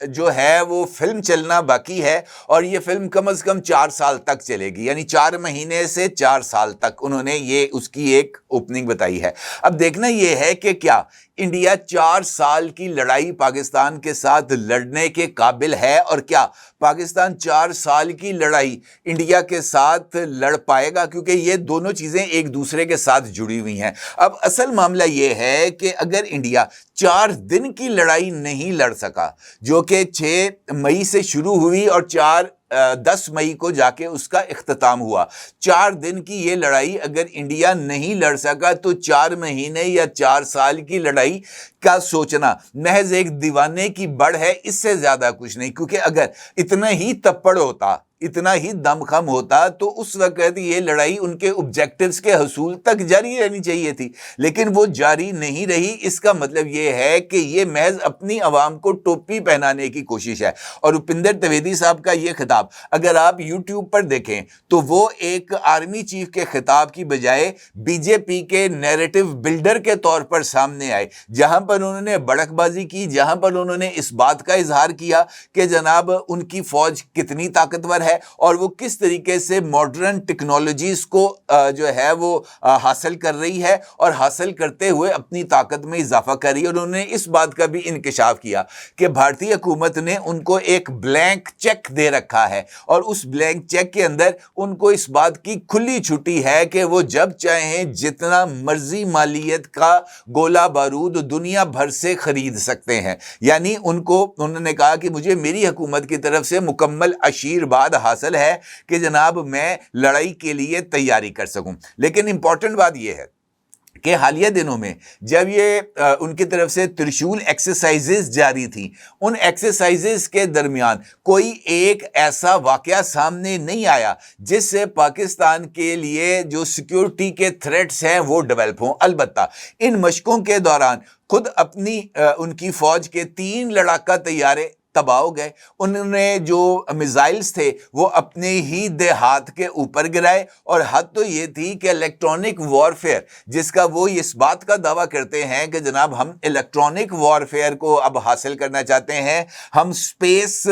جو ہے وہ فلم چلنا باقی ہے، اور یہ فلم کم از کم 4 سال تک چلے گی، یعنی 4 مہینے سے 4 سال تک انہوں نے یہ اس کی ایک اوپننگ بتائی ہے۔ اب دیکھنا یہ ہے کہ کیا انڈیا 4 سال کی لڑائی پاکستان کے ساتھ لڑنے کے قابل ہے، اور کیا پاکستان 4 سال کی لڑائی انڈیا کے ساتھ لڑ پائے گا، کیونکہ یہ دونوں چیزیں ایک دوسرے کے ساتھ جڑی ہوئی ہیں۔ اب اصل معاملہ یہ ہے کہ اگر انڈیا 4 دن کی لڑائی نہیں لڑ سکا، جو کہ 6 مئی سے شروع ہوئی اور 10 مئی کو جا کے اس کا اختتام ہوا، 4 دن کی یہ لڑائی اگر انڈیا نہیں لڑ سکا تو 4 مہینے یا 4 سال کی لڑائی کا سوچنا محض ایک دیوانے کی بڑ ہے، اس سے زیادہ کچھ نہیں۔ کیونکہ اگر اتنا ہی تپڑ ہوتا، اتنا ہی دم خم ہوتا تو اس وقت یہ لڑائی ان کے آبجیکٹیوز کے حصول تک جاری رہنی چاہیے تھی، لیکن وہ جاری نہیں رہی۔ اس کا مطلب یہ ہے کہ یہ محض اپنی عوام کو ٹوپی پہنانے کی کوشش ہے۔ اور اپندر دویدی صاحب کا یہ خطاب اگر آپ یوٹیوب پر دیکھیں تو وہ ایک آرمی چیف کے خطاب کی بجائے بی جے پی کے نیریٹو بلڈر کے طور پر سامنے آئے، جہاں پر انہوں نے بڑک بازی کی، جہاں پر انہوں نے اس بات کا اظہار کیا کہ جناب ان کی فوج کتنی طاقتور ہے اور وہ کس طریقے سے ماڈرن ٹیکنالوجیز کو جو ہے وہ حاصل کر رہی ہے، اور حاصل کرتے ہوئے اپنی طاقت میں اضافہ کر رہی ہے۔ اور انہوں نے اس بات کا بھی انکشاف کیا کہ بھارتی حکومت نے ان کو ایک بلینک چیک دے رکھا ہے، اور اس بلینک چیک کے اندر ان کو اس بات کی کھلی چھٹی ہے کہ وہ جب چاہیں جتنا مرضی مالیت کا گولہ بارود دنیا بھر سے خرید سکتے ہیں۔ یعنی انہوں نے کہا کہ مجھے میری حکومت کی طرف سے مکمل آشیرواد حاصل ہے کہ جناب میں لڑائی کے لیے تیاری کر سکوں۔ لیکن امپورٹنٹ بات یہ ہے کہ حالیہ دنوں میں جب یہ ان کی طرف سے ترشول ایکسرسائزز جاری تھی، ان ایکسرسائزز کے درمیان کوئی ایک ایسا واقعہ سامنے نہیں آیا جس سے پاکستان کے لیے جو سیکیورٹی کے تھریٹس ہیں وہ ڈیولپ ہوں۔ البتہ ان مشقوں کے دوران خود اپنی ان کی فوج کے 3 لڑاکا طیارے تباہ ہو گئے۔ انہوں نے جو میزائلز تھے وہ اپنے ہی دیہات کے اوپر گرائے، اور حد تو یہ تھی کہ الیکٹرانک وارفیئر جس کا وہ اس بات کا دعویٰ کرتے ہیں کہ جناب ہم الیکٹرانک وارفیئر کو اب حاصل کرنا چاہتے ہیں، ہم اسپیس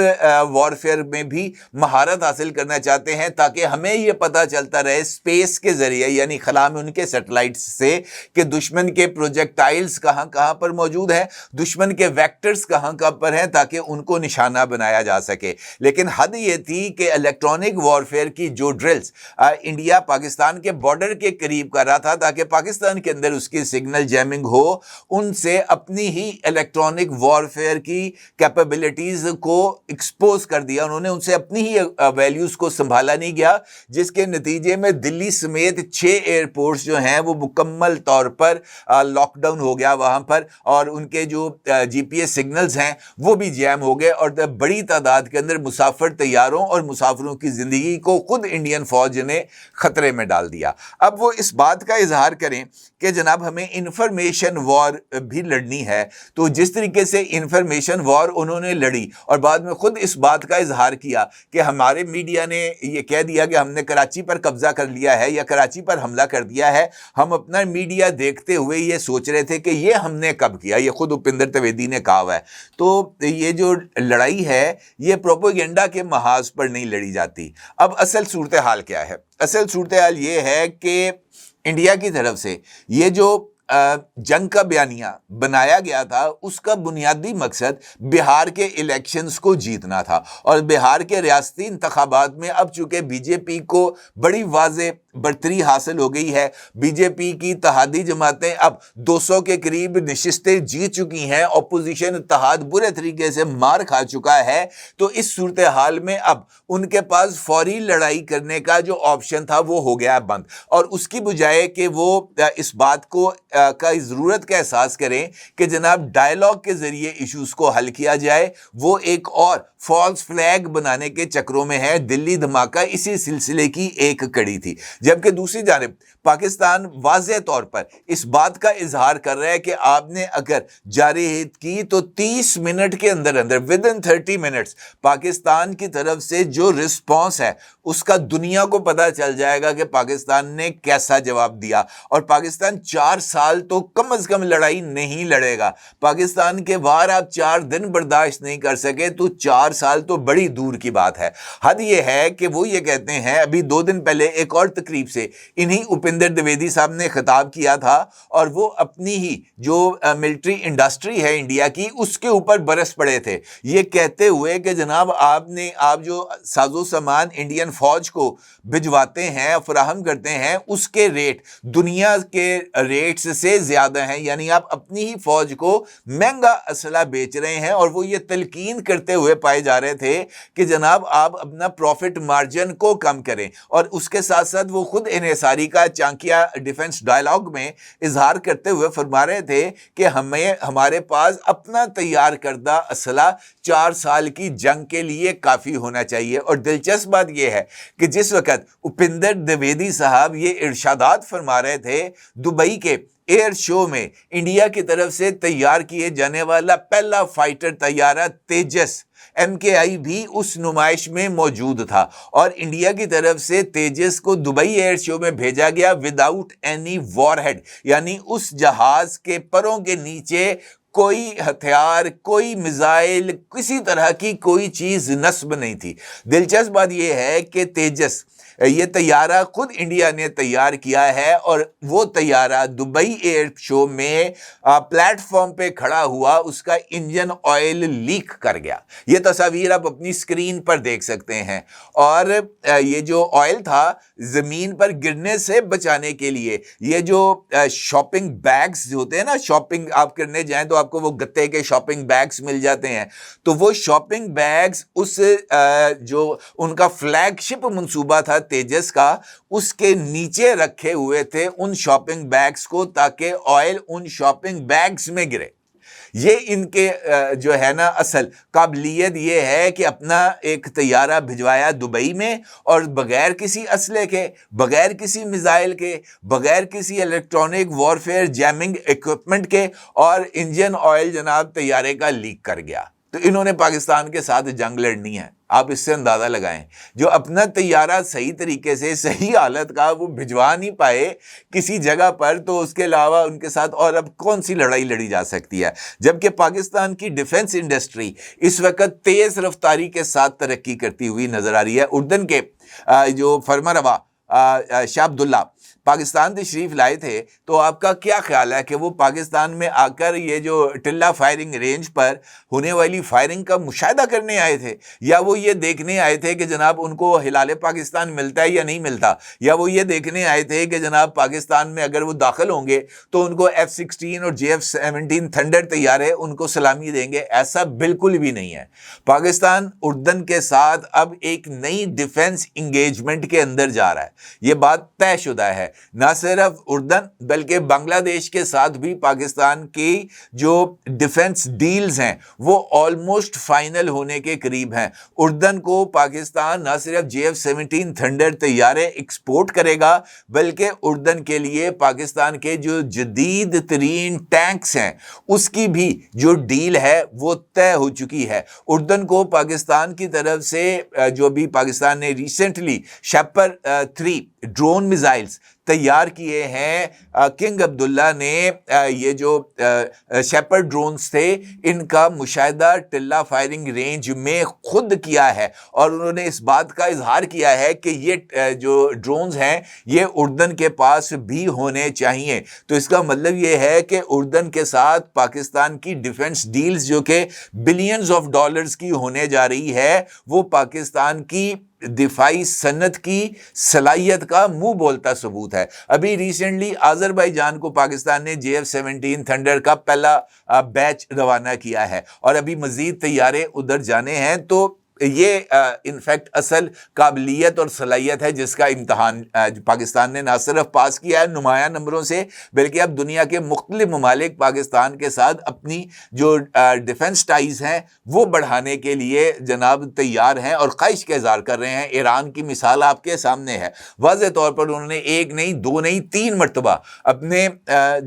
وارفیئر میں بھی مہارت حاصل کرنا چاہتے ہیں، تاکہ ہمیں یہ پتہ چلتا رہے اسپیس کے ذریعے یعنی خلا میں ان کے سیٹلائٹس سے کہ دشمن کے پروجیکٹائلز کہاں کہاں پر موجود ہیں، دشمن کے ویکٹرز کہاں کہاں پر ہیں، تاکہ ان کو نشانہ بنایا جا سکے۔ لیکن حد یہ تھی کہ الیکٹرانک وارفیئر کی جو ڈرلز انڈیا پاکستان کے بارڈر کے قریب کر رہا تھا تاکہ پاکستان کے اندر اس کی سگنل جیمنگ ہو، ان سے اپنی ہی الیکٹرانک وارفیئر کی کیپیبلٹیز کو ایکسپوز کر دیا۔ انہوں نے ان سے اپنی ہی ویلیوز کو سنبھالا نہیں گیا، جس کے نتیجے میں دلی سمیت 6 ایئرپورٹس جو ہیں وہ مکمل طور پر لاک ڈاؤن ہو گیا وہاں پر، اور ان کے جو جی پی ایس سگنلز ہیں وہ بھی جیم ہو گئے، اور بڑی تعداد کے اندر مسافر طیاروں اور مسافروں کی زندگی کو خود انڈین فوج نے خطرے میں ڈال دیا۔ اب وہ اس بات کا اظہار کریں کہ جناب ہمیں انفارمیشن وار بھی لڑنی ہے، تو جس طریقے سے انفارمیشن وار انہوں نے لڑی اور بعد میں خود اس بات کا اظہار کیا کہ ہمارے میڈیا نے یہ کہہ دیا کہ ہم نے کراچی پر قبضہ کر لیا ہے یا کراچی پر حملہ کر دیا ہے، ہم اپنا میڈیا دیکھتے ہوئے یہ سوچ رہے تھے کہ یہ ہم نے کب کیا، یہ خود اپندر دویدی نے کہا ہوا ہے۔ تو یہ جو لڑائی ہے یہ پروپیگنڈا کے محاذ پر نہیں لڑی جاتی۔ اب اصل صورتحال کیا ہے؟ اصل صورتحال یہ ہے کہ انڈیا کی طرف سے یہ جو جنگ کا بیانیہ بنایا گیا تھا اس کا بنیادی مقصد بہار کے الیکشنز کو جیتنا تھا، اور بہار کے ریاستی انتخابات میں اب چونکہ بی جے پی کو بڑی واضح برتری حاصل ہو گئی ہے، بی جے پی کی اتحادی جماعتیں اب 200 کے قریب نشستیں جیت چکی ہیں، اپوزیشن اتحاد برے طریقے سے مار کھا چکا ہے، تو اس صورتحال میں اب ان کے پاس فوری لڑائی کرنے کا جو آپشن تھا وہ ہو گیا بند، اور اس کی بجائے کہ وہ اس بات کو کا ضرورت کا احساس کریں کہ جناب ڈائیلاگ کے ذریعے ایشوز کو حل کیا جائے، وہ ایک اور فالس فلیگ بنانے کے چکروں میں ہے۔ دلی دھماکہ اسی سلسلے کی ایک کڑی تھی، جبکہ دوسری جانب پاکستان واضح طور پر اس بات کا اظہار کر رہا ہے کہ آپ نے اگر جارحیت کی تو 30 منٹ کے اندر within 30 منٹس پاکستان کی طرف سے جو رسپانس ہے اس کا دنیا کو پتہ چل جائے گا کہ پاکستان نے کیسا جواب دیا، اور پاکستان 4 سال سال تو کم از کم لڑائی نہیں لڑے گا. پاکستان کے وار آپ 4 دن برداشت نہیں کر سکے تو 4 سال تو بڑی دور کی بات ہے. حد یہ ہے کہ وہ یہ کہتے ہیں, ابھی 2 دن پہلے ایک اور تقریب سے انہی اپندر دویدی صاحب نے خطاب کیا تھا, اور وہ اپنی ہی جو ملٹری انڈسٹری ہے انڈیا کی اس کے اوپر برس پڑے تھے, یہ کہتے ہوئے کہ جناب آپ جو ساز و سامان انڈین فوج کو بھجواتے ہیں, فراہم کرتے ہیں, اس کے ریٹ دنیا کے ریٹس سے زیادہ ہیں. یعنی آپ اپنی ہی فوج کو مہنگا اسلحہ بیچ رہے ہیں. اور وہ یہ تلقین کرتے ہوئے پائے جا رہے تھے کہ جناب آپ اپنا پروفٹ مارجن کو کم کریں. اور اس کے ساتھ ساتھ وہ خود انحصاری کا چانکیا ڈیفنس ڈائلاگ میں اظہار کرتے ہوئے فرما رہے تھے کہ ہمارے پاس اپنا تیار کردہ اسلحہ 4 سال کی جنگ کے لیے کافی ہونا چاہیے. اور دلچسپ بات یہ ہے کہ جس وقت اپندر دویدی صاحب یہ ارشادات فرما رہے تھے, دبئی کے ایئر شو میں انڈیا کی طرف سے تیار کیے جانے والا پہلا فائٹر طیارہ تیجس MKI بھی اس نمائش میں موجود تھا, اور انڈیا کی طرف سے تیجس کو دبئی ایئر شو میں بھیجا گیا وداؤٹ اینی وار ہیڈ. یعنی اس جہاز کے پروں کے نیچے کوئی ہتھیار, کوئی میزائل, کسی طرح کی کوئی چیز نصب نہیں تھی. دلچسپ بات یہ ہے کہ تیجس یہ طیارہ خود انڈیا نے تیار کیا ہے, اور وہ طیارہ دبئی ایئر شو میں پلیٹ فارم پہ کھڑا ہوا, اس کا انجن آئل لیک کر گیا. یہ تصاویر آپ اپنی سکرین پر دیکھ سکتے ہیں. اور یہ جو آئل تھا زمین پر گرنے سے بچانے کے لیے, یہ جو شاپنگ بیگز ہوتے ہیں نا, شاپنگ آپ کرنے جائیں تو آپ کو وہ گتے کے شاپنگ بیگز مل جاتے ہیں, تو وہ شاپنگ بیگز اس جو ان کا فلیگ شپ منصوبہ تھا تیجس کا, اس کے نیچے رکھے ہوئے تھے ان شاپنگ بیگز کو, تاکہ آئل ان شاپنگ بیگز میں گرے. یہ ان کے جو ہے نا اصل قابلیت یہ ہے کہ اپنا ایک طیارہ بھجوایا دبئی میں, اور بغیر کسی اسلحے کے, بغیر کسی میزائل کے, بغیر کسی الیکٹرانک وارفیئر جیمنگ ایکوپمنٹ کے, اور انجن آئل جناب طیارے کا لیک کر گیا. تو انہوں نے پاکستان کے ساتھ جنگ لڑنی ہے. آپ اس سے اندازہ لگائیں, جو اپنا طیارہ صحیح طریقے سے صحیح حالت کا وہ بھجوا نہیں پائے کسی جگہ پر, تو اس کے علاوہ ان کے ساتھ اور اب کون سی لڑائی لڑی جا سکتی ہے. جبکہ پاکستان کی ڈیفنس انڈسٹری اس وقت تیز رفتاری کے ساتھ ترقی کرتی ہوئی نظر آ رہی ہے. اردن کے جو فرمانروا شاہ عبداللہ پاکستان تشریف لائے تھے, تو آپ کا کیا خیال ہے کہ وہ پاکستان میں آ کر یہ جو ٹلہ فائرنگ رینج پر ہونے والی فائرنگ کا مشاہدہ کرنے آئے تھے, یا وہ یہ دیکھنے آئے تھے کہ جناب ان کو ہلال پاکستان ملتا ہے یا نہیں ملتا, یا وہ یہ دیکھنے آئے تھے کہ جناب پاکستان میں اگر وہ داخل ہوں گے تو ان کو F-16 اور JF-17 تھنڈر طیارے ان کو سلامی دیں گے؟ ایسا بالکل بھی نہیں ہے. پاکستان اردن کے ساتھ اب ایک نئی ڈیفنس انگیجمنٹ کے اندر جا رہا ہے. یہ بات طے شدہ ہے. نہ صرف اردن بلکہ بنگلہ دیش کے ساتھ بھی پاکستان کی جو ڈیفنس ڈیلز ہیں وہ آلموسٹ فائنل ہونے کے قریب ہیں. اردن کو پاکستان نہ صرف JF-17 تھنڈر طیارے ایکسپورٹ کرے گا, بلکہ اردن کے لیے پاکستان کے جو جدید ترین ٹینکس ہیں اس کی بھی جو ڈیل ہے وہ طے ہو چکی ہے. اردن کو پاکستان کی طرف سے جو بھی پاکستان نے ریسنٹلی شیپر 3 ڈرون میزائلز تیار کیے ہیں, کنگ عبداللہ نے یہ جو شیپر ڈرونز تھے ان کا مشاہدہ ٹلہ فائرنگ رینج میں خود کیا ہے, اور انہوں نے اس بات کا اظہار کیا ہے کہ یہ جو ڈرونز ہیں یہ اردن کے پاس بھی ہونے چاہیے. تو اس کا مطلب یہ ہے کہ اردن کے ساتھ پاکستان کی ڈیفنس ڈیلز جو کہ بلینز آف ڈالرز کی ہونے جا رہی ہے, وہ پاکستان کی دفاعی صنعت کی صلاحیت کا منہ بولتا ثبوت ہے. ابھی ریسنٹلی آذربائیجان کو پاکستان نے JF-17 تھنڈر کا پہلا بیچ روانہ کیا ہے, اور ابھی مزید طیارے ادھر جانے ہیں. تو یہ انفیکٹ اصل قابلیت اور صلاحیت ہے جس کا امتحان پاکستان نے نہ صرف پاس کیا ہے نمایاں نمبروں سے, بلکہ اب دنیا کے مختلف ممالک پاکستان کے ساتھ اپنی جو ڈیفنس ٹائز ہیں وہ بڑھانے کے لیے جناب تیار ہیں اور خواہش کا اظہار کر رہے ہیں. ایران کی مثال آپ کے سامنے ہے. واضح طور پر انہوں نے 1 نہیں 2 نہیں 3 مرتبہ اپنے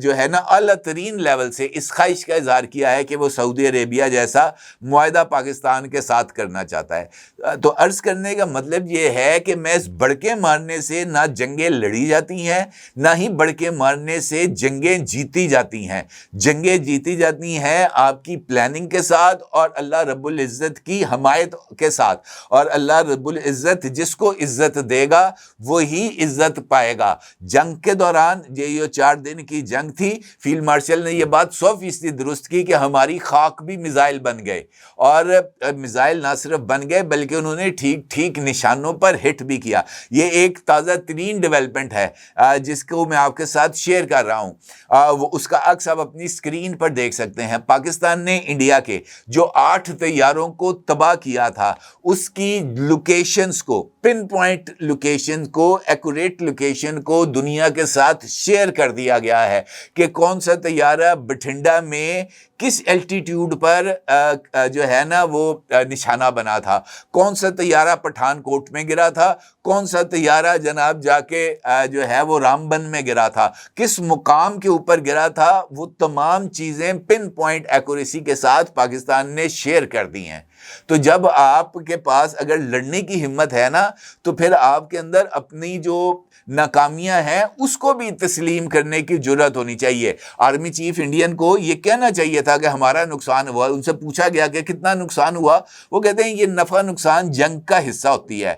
جو ہے نا اعلیٰ ترین لیول سے اس خواہش کا اظہار کیا ہے کہ وہ سعودی عربیہ جیسا معاہدہ پاکستان کے ساتھ کرنا چاہتے چاہتا ہے۔ تو عرض کرنے کا مطلب یہ ہے کہ محض بڑکے مارنے سے نہ جنگیں لڑی جاتی ہیں، نہ ہی بڑکے مارنے سے جنگیں جیتی جاتی ہیں۔ جنگیں جیتی جاتی ہیں آپ کی پلاننگ کے ساتھ اور اللہ رب العزت کی حمایت کے ساتھ، اور اللہ رب العزت جس کو عزت دے گا وہی عزت پائے گا۔ جنگ کے دوران یہ 4 دن کی جنگ تھی، فیلڈ مارشل نے یہ بات 100% درست کی کہ ہماری خاک بھی میزائل بن گئے، اور میزائل نہ صرف بن گئے بلکہ انہوں نے ٹھیک نشانوں پر ہٹ بھی کیا۔ یہ ایک تازہ ترین ڈیولپمنٹ ہے جس کو میں آپ کے ساتھ شیئر کر رہا ہوں۔ اس کا عکس آپ اپنی اسکرین پر دیکھ سکتے ہیں۔ پاکستان نے انڈیا کے جو 8 طیاروں کو تباہ کیا تھا اس کی لوکیشنز کو، پن پوائنٹ لوکیشن کو، ایکوریٹ لوکیشن کو دنیا کے ساتھ شیئر کر دیا گیا ہے کہ کون سا طیارہ بٹھنڈا میں کس الٹیٹیوڈ پر جو ہے نا وہ نشانہ بنا تھا، کون سا طیارہ پٹھان کوٹ میں گرا تھا، کون سا طیارہ جناب جا کے جو ہے وہ رامبن میں گرا تھا، کس مقام کے اوپر گرا تھا، وہ تمام چیزیں پن پوائنٹ ایکوریسی کے ساتھ پاکستان نے شیئر کر دی ہیں۔ تو جب آپ کے پاس اگر لڑنے کی ہمت ہے نا تو پھر آپ کے اندر اپنی جو ناکامیاں ہیں اس کو بھی تسلیم کرنے کی جرات ہونی چاہیے۔ آرمی چیف انڈین کو یہ کہنا چاہیے تھا کہ ہمارا نقصان ہوا۔ ان سے پوچھا گیا کہ کتنا نقصان ہوا، وہ کہتے ہیں یہ نفع نقصان جنگ کا حصہ ہوتی ہے،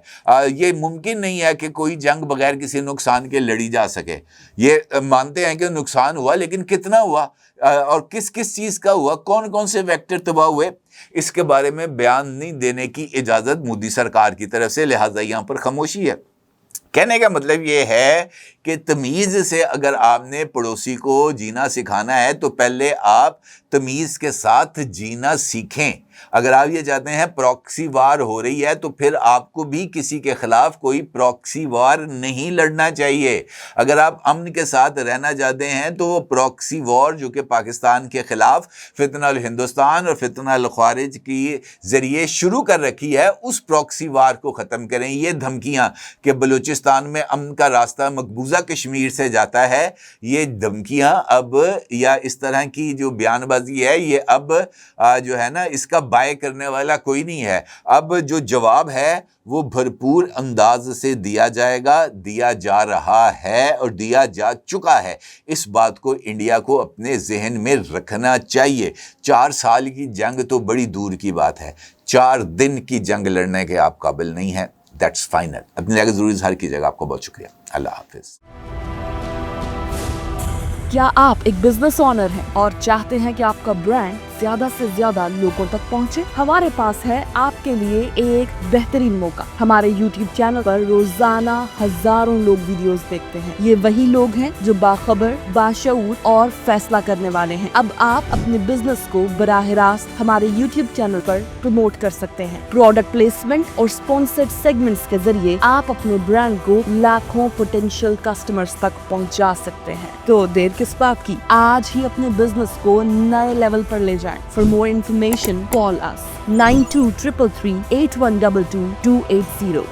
یہ ممکن نہیں ہے کہ کوئی جنگ بغیر کسی نقصان کے لڑی جا سکے۔ یہ مانتے ہیں کہ نقصان ہوا لیکن کتنا ہوا اور کس چیز کا ہوا، کون سے ویکٹر تباہ ہوئے، اس کے بارے میں بیان نہیں دینے کی اجازت مودی سرکار کی طرف سے، لہٰذا یہاں پر خاموشی ہے۔ کہنے کا مطلب یہ ہے کہ تمیز سے اگر آپ نے پڑوسی کو جینا سکھانا ہے تو پہلے آپ تمیز کے ساتھ جینا سیکھیں۔ اگر آپ یہ چاہتے ہیں پراکسی وار ہو رہی ہے تو پھر آپ کو بھی کسی کے خلاف کوئی پراکسی وار نہیں لڑنا چاہیے۔ اگر آپ امن کے ساتھ رہنا چاہتے ہیں تو وہ پراکسی وار جو کہ پاکستان کے خلاف فتنہ الہندوستان اور فتنہ الخوارج کی ذریعے شروع کر رکھی ہے، اس پراکسی وار کو ختم کریں۔ یہ دھمکیاں کہ بلوچستان میں امن کا راستہ مقبوضہ کشمیر سے جاتا ہے، یہ دھمکیاں اب یا اس طرح کی جو بیان بازی ہے یہ اب جو ہے نا اس کا بائے کرنے والا کوئی نہیں ہے۔ اب جو جواب ہے وہ بھرپور انداز سے دیا جائے گا، دیا جا رہا ہے اور دیا جا چکا ہے۔ اس بات کو انڈیا کو اپنے ذہن میں رکھنا چاہیے۔ 4 سال کی جنگ تو بڑی دور کی بات ہے، 4 دن کی جنگ لڑنے کے آپ قابل نہیں ہیں۔ That's final. اپنی جگہ ضروری اظہار کیجیے گا۔ آپ کو بہت شکریہ۔ اللہ حافظ۔ کیا آپ ایک بزنس اونر ہیں اور چاہتے ہیں کہ آپ کا برانڈ زیادہ سے زیادہ لوگوں تک پہنچے؟ ہمارے پاس ہے آپ کے لیے ایک بہترین موقع۔ ہمارے یوٹیوب چینل پر روزانہ ہزاروں لوگ ویڈیوز دیکھتے ہیں۔ یہ وہی لوگ ہیں جو باخبر، باشعور اور فیصلہ کرنے والے ہیں۔ اب آپ اپنے بزنس کو براہ راست ہمارے یوٹیوب چینل پر پروموٹ کر سکتے ہیں۔ پروڈکٹ پلیسمنٹ اور اسپانسرڈ سیگمنٹس کے ذریعے آپ اپنے برانڈ کو لاکھوں پوٹینشیل کسٹمرز تک پہنچا سکتے ہیں۔ تو دیر کس بات کی؟ آج ہی اپنے بزنس کو نئے لیول پر لے جائیں۔ For more information, call us 9233 8122 280.